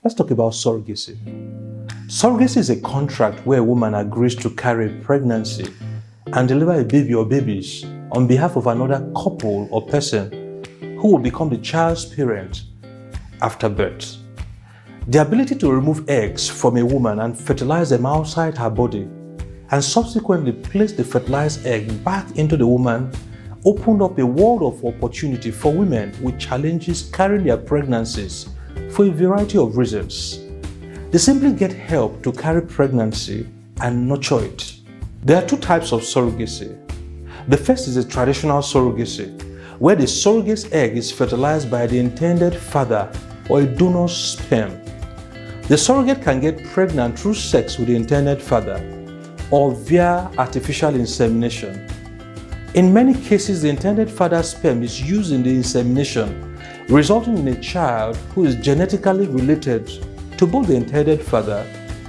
Let's talk about surrogacy. Surrogacy is a contract where a woman agrees to carry a pregnancy and deliver a baby or babies on behalf of another couple or person who will become the child's parent after birth. The ability to remove eggs from a woman and fertilize them outside her body and subsequently place the fertilized egg back into the woman opened up a world of opportunity for women with challenges carrying their pregnancies for a variety of reasons. They simply get help to carry pregnancy and nurture it. There are two types of surrogacy. The first is a traditional surrogacy, where the surrogate's egg is fertilized by the intended father or a donor's sperm. The surrogate can get pregnant through sex with the intended father or via artificial insemination. In many cases, the intended father's sperm is used in the insemination, resulting in a child who is genetically related to both the intended father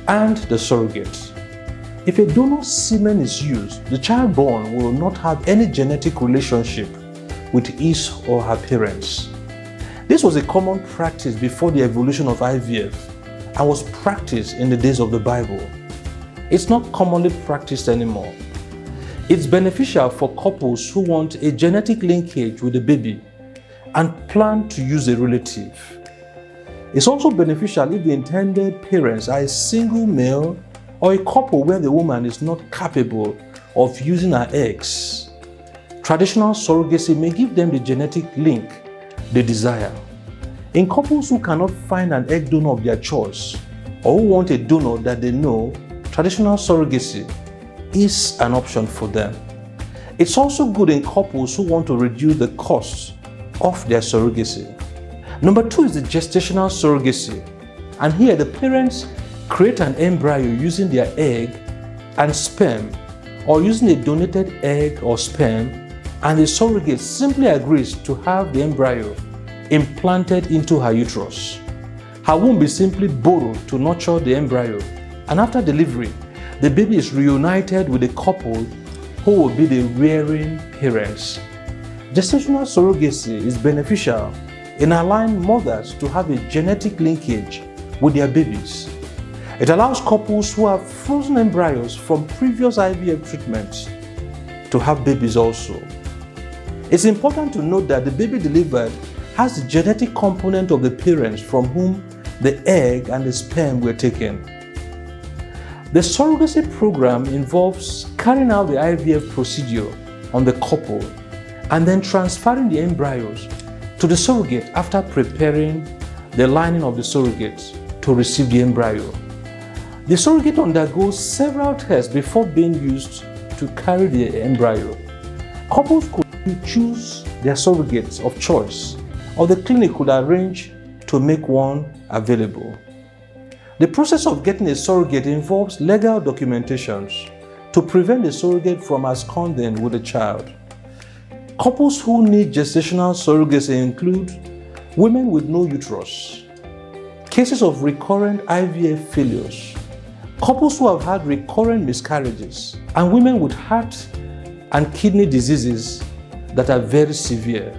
and the surrogate. If a donor's semen is used, the child born will not have any genetic relationship with his or her parents. This was a common practice before the evolution of IVF and was practiced in the days of the Bible. It's not commonly practiced anymore. It's beneficial for couples who want a genetic linkage with the baby and plan to use a relative. It's also beneficial if the intended parents are a single male or a couple where the woman is not capable of using her eggs. Traditional surrogacy may give them the genetic link they desire. In couples who cannot find an egg donor of their choice or who want a donor that they know, traditional surrogacy is an option for them. It's also good in couples who want to reduce the cost of their surrogacy. Number two is the gestational surrogacy. And here the parents create an embryo using their egg and sperm or using a donated egg or sperm, and the surrogate simply agrees to have the embryo implanted into her uterus. Her womb is simply borrowed to nurture the embryo, and after delivery, the baby is reunited with the couple who will be the rearing parents. Gestational surrogacy is beneficial in allowing mothers to have a genetic linkage with their babies. It allows couples who have frozen embryos from previous IVF treatments to have babies also. It's important to note that the baby delivered has the genetic component of the parents from whom the egg and the sperm were taken. The surrogacy program involves carrying out the IVF procedure on the couple and then transferring the embryos to the surrogate after preparing the lining of the surrogate to receive the embryo. The surrogate undergoes several tests before being used to carry the embryo. Couples could choose their surrogates of choice, or the clinic could arrange to make one available. The process of getting a surrogate involves legal documentations to prevent the surrogate from absconding with the child. Couples who need gestational surrogacy include women with no uterus, cases of recurrent IVF failures, couples who have had recurrent miscarriages, and women with heart and kidney diseases that are very severe.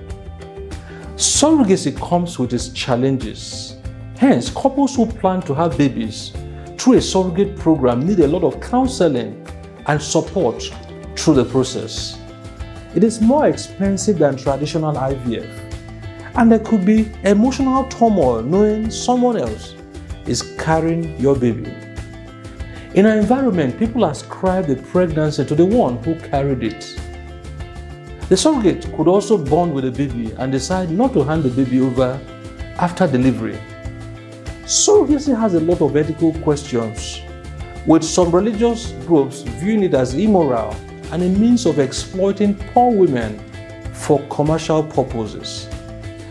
Surrogacy comes with its challenges. Hence, couples who plan to have babies through a surrogate program need a lot of counseling and support through the process. It is more expensive than traditional IVF, and there could be emotional turmoil knowing someone else is carrying your baby. In our environment, people ascribe the pregnancy to the one who carried it. The surrogate could also bond with the baby and decide not to hand the baby over after delivery. Surrogacy has a lot of ethical questions, with some religious groups viewing it as immoral and a means of exploiting poor women for commercial purposes.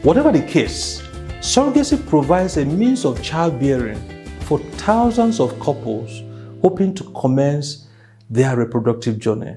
Whatever the case, surrogacy provides a means of childbearing for thousands of couples hoping to commence their reproductive journey.